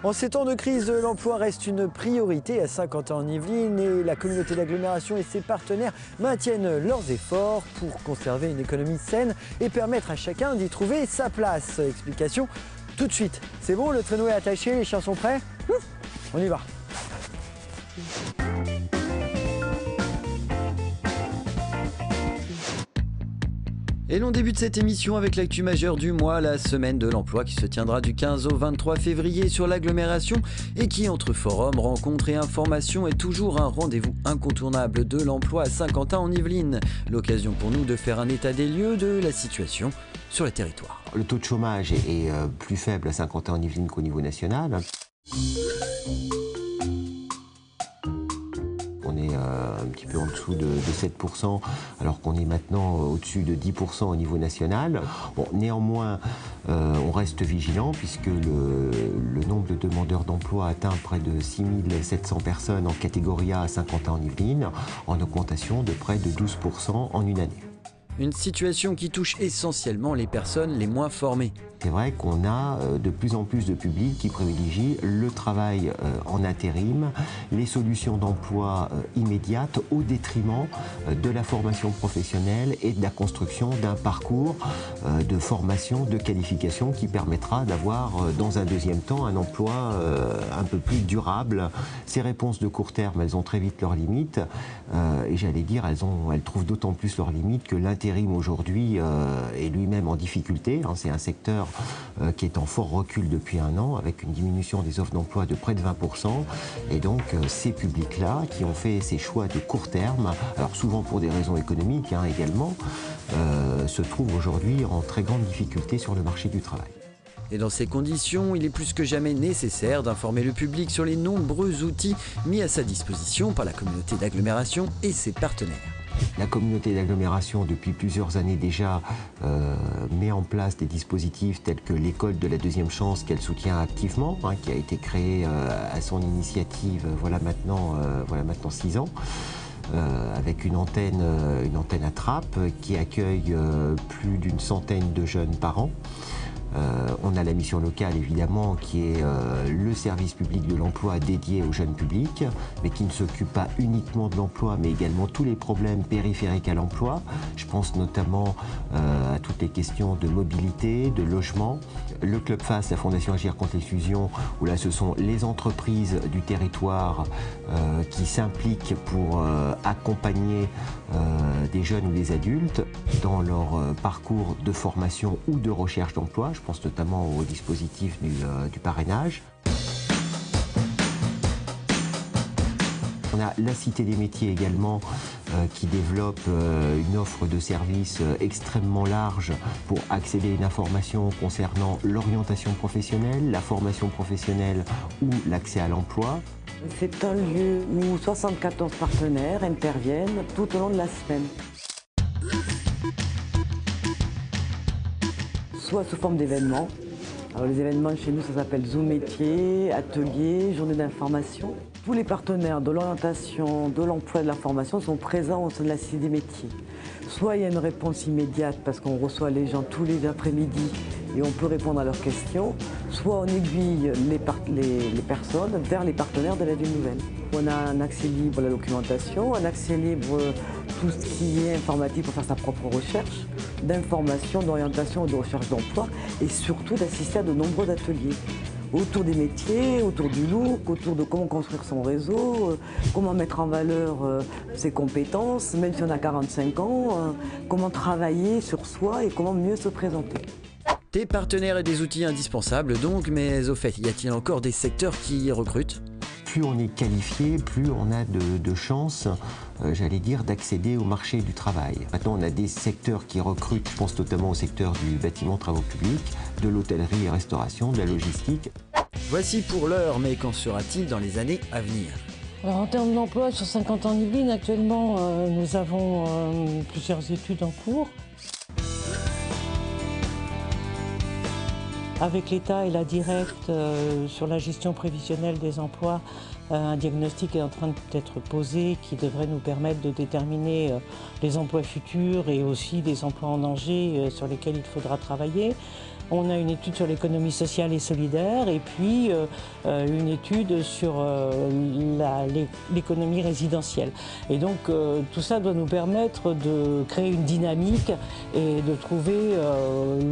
En ces temps de crise, l'emploi reste une priorité à Saint-Quentin-en-Yvelines et la communauté d'agglomération et ses partenaires maintiennent leurs efforts pour conserver une économie saine et permettre à chacun d'y trouver sa place. Explication tout de suite. C'est bon, le traîneau est attaché, les chiens sont prêts? On y va. Et l'on débute cette émission avec l'actu majeure du mois, la semaine de l'emploi qui se tiendra du 15 au 23 février sur l'agglomération et qui, entre forums, rencontres et informations, est toujours un rendez-vous incontournable de l'emploi à Saint-Quentin-en-Yvelines. L'occasion pour nous de faire un état des lieux de la situation sur le territoire. Le taux de chômage est plus faible à Saint-Quentin-en-Yvelines qu'au niveau national. On est un petit peu en dessous de 7%, alors qu'on est maintenant au-dessus de 10% au niveau national. Bon, néanmoins, on reste vigilant puisque le nombre de demandeurs d'emploi atteint près de 6700 personnes en catégorie A à Saint-Quentin-en-Yvelines, en augmentation de près de 12% en une année. Une situation qui touche essentiellement les personnes les moins formées. C'est vrai qu'on a de plus en plus de publics qui privilégient le travail en intérim, les solutions d'emploi immédiates au détriment de la formation professionnelle et de la construction d'un parcours de formation, de qualification qui permettra d'avoir dans un deuxième temps un emploi un peu plus durable. Ces réponses de court terme, elles ont très vite leurs limites et j'allais dire, elles trouvent d'autant plus leurs limites que l'intérim aujourd'hui est lui-même en difficulté. C'est un secteur qui est en fort recul depuis un an, avec une diminution des offres d'emploi de près de 20%. Et donc ces publics-là, qui ont fait ces choix de court terme, alors souvent pour des raisons économiques également, se trouvent aujourd'hui en très grande difficulté sur le marché du travail. Et dans ces conditions, il est plus que jamais nécessaire d'informer le public sur les nombreux outils mis à sa disposition par la communauté d'agglomération et ses partenaires. La communauté d'agglomération, depuis plusieurs années déjà, met en place des dispositifs tels que l'école de la deuxième chance qu'elle soutient activement, qui a été créée à son initiative voilà maintenant 6 ans. Avec une antenne à Trappes qui accueille plus d'une centaine de jeunes par an. On a la mission locale évidemment qui est le service public de l'emploi dédié aux jeunes publics, mais qui ne s'occupe pas uniquement de l'emploi, mais également tous les problèmes périphériques à l'emploi. Je pense notamment à toutes les questions de mobilité, de logement. Le Club FAS, la Fondation Agir contre l'exclusion, où là ce sont les entreprises du territoire qui s'impliquent pour accompagner des jeunes ou des adultes dans leur parcours de formation ou de recherche d'emploi. Je pense notamment au dispositif du parrainage. On a la Cité des métiers également qui développe une offre de services extrêmement large pour accéder à une information concernant l'orientation professionnelle, la formation professionnelle ou l'accès à l'emploi. C'est un lieu où 74 partenaires interviennent tout au long de la semaine. Soit sous forme d'événements. Alors les événements chez nous, ça s'appelle Zoom métier, atelier, journée d'information. Tous les partenaires de l'orientation, de l'emploi et de la formation sont présents au sein de la Cité des métiers. Soit il y a une réponse immédiate parce qu'on reçoit les gens tous les après-midi et on peut répondre à leurs questions, soit on aiguille les personnes vers les partenaires de la ville nouvelle. On a un accès libre à la documentation, un accès libre tout ce qui est informatique pour faire sa propre recherche, d'information, d'orientation ou de recherche d'emploi et surtout d'assister à de nombreux ateliers autour des métiers, autour du look, autour de comment construire son réseau, comment mettre en valeur ses compétences, même si on a 45 ans, comment travailler sur soi et comment mieux se présenter. Des partenaires et des outils indispensables donc, mais au fait, y a-t-il encore des secteurs qui recrutent ? Plus on est qualifié, plus on a de chances, j'allais dire, d'accéder au marché du travail. Maintenant, on a des secteurs qui recrutent, je pense notamment au secteur du bâtiment travaux publics, de l'hôtellerie et restauration, de la logistique. Voici pour l'heure, mais qu'en sera-t-il dans les années à venir ? Alors, en termes d'emploi, sur Saint-Quentin-en-Yvelines, actuellement, nous avons plusieurs études en cours. Avec l'État et la Directe sur la gestion prévisionnelle des emplois, un diagnostic est en train d'être posé qui devrait nous permettre de déterminer les emplois futurs et aussi des emplois en danger sur lesquels il faudra travailler. On a une étude sur l'économie sociale et solidaire et puis une étude sur l'économie résidentielle. Et donc tout ça doit nous permettre de créer une dynamique et de trouver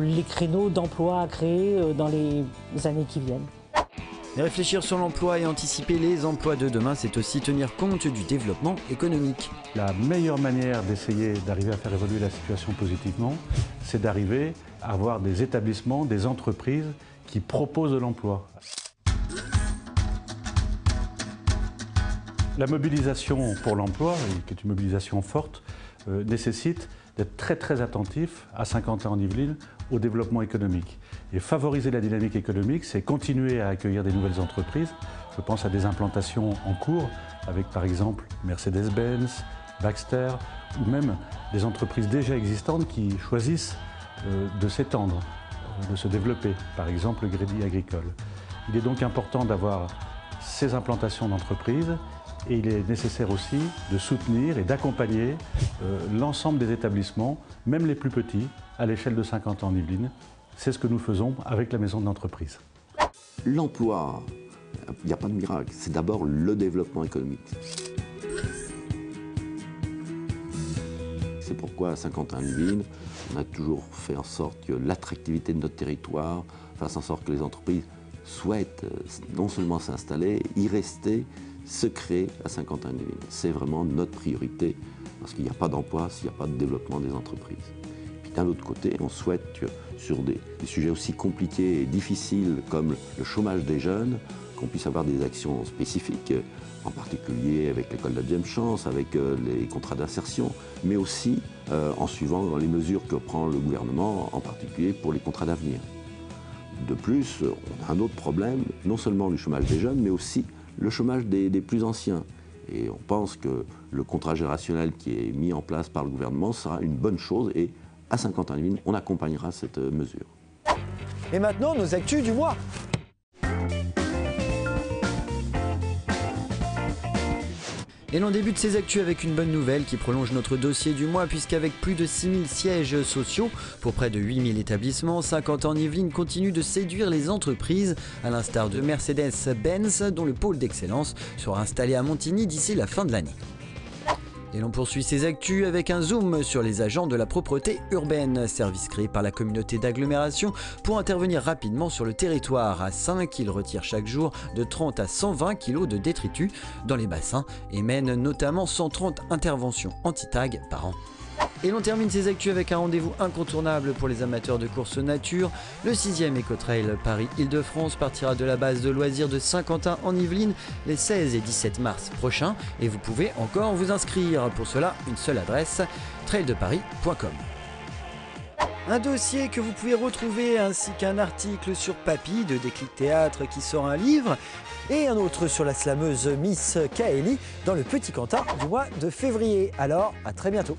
les créneaux d'emploi à créer dans les années qui viennent. Réfléchir sur l'emploi et anticiper les emplois de demain, c'est aussi tenir compte du développement économique. La meilleure manière d'essayer d'arriver à faire évoluer la situation positivement, c'est d'arriver à avoir des établissements, des entreprises qui proposent de l'emploi. La mobilisation pour l'emploi, qui est une mobilisation forte, nécessite d'être très attentif à Saint-Quentin-en-Yvelines au développement économique. Et favoriser la dynamique économique, c'est continuer à accueillir des nouvelles entreprises. Je pense à des implantations en cours avec par exemple Mercedes-Benz, Baxter ou même des entreprises déjà existantes qui choisissent de s'étendre, de se développer, par exemple le crédit agricole. Il est donc important d'avoir ces implantations d'entreprises et il est nécessaire aussi de soutenir et d'accompagner l'ensemble des établissements, même les plus petits, à l'échelle de Saint-Quentin-en-Yvelines. C'est ce que nous faisons avec la maison de l'entreprise. L'emploi, il n'y a pas de miracle, c'est d'abord le développement économique. C'est pourquoi à Saint-Quentin-en-Yvelines, on a toujours fait en sorte que l'attractivité de notre territoire fasse en sorte que les entreprises souhaitent non seulement s'installer, y rester, se créer à Saint-Quentin-en-Yvelines. C'est vraiment notre priorité, parce qu'il n'y a pas d'emploi s'il n'y a pas de développement des entreprises. Puis d'un autre côté, on souhaite que sur des sujets aussi compliqués et difficiles comme le chômage des jeunes, qu'on puisse avoir des actions spécifiques, en particulier avec l'école de la deuxième chance, avec les contrats d'insertion, mais aussi en suivant les mesures que prend le gouvernement, en particulier pour les contrats d'avenir. De plus, on a un autre problème, non seulement le chômage des jeunes, mais aussi le chômage des plus anciens. Et on pense que le contrat générationnel qui est mis en place par le gouvernement sera une bonne chose et à Saint-Quentin-en-Yvelines, on accompagnera cette mesure. Et maintenant, nos actus du mois. Et l'on débute ces actus avec une bonne nouvelle qui prolonge notre dossier du mois, puisqu'avec plus de 6000 sièges sociaux pour près de 8000 établissements, Saint-Quentin-en-Yvelines continue de séduire les entreprises, à l'instar de Mercedes-Benz, dont le pôle d'excellence sera installé à Montigny d'ici la fin de l'année. Et l'on poursuit ces actus avec un zoom sur les agents de la propreté urbaine, service créé par la communauté d'agglomération pour intervenir rapidement sur le territoire. À 5, ils retirent chaque jour de 30 à 120 kg de détritus dans les bassins et mènent notamment 130 interventions anti-tag par an. Et l'on termine ces actus avec un rendez-vous incontournable pour les amateurs de course nature. Le 6e Ecotrail Paris-Île-de-France partira de la base de loisirs de Saint-Quentin-en-Yvelines les 16 et 17 mars prochains et vous pouvez encore vous inscrire. Pour cela, une seule adresse, traildeparis.com. Un dossier que vous pouvez retrouver ainsi qu'un article sur Papy de Déclic Théâtre qui sort un livre et un autre sur la slameuse Miss Kaeli dans le Petit Cantat du mois de février. Alors, à très bientôt.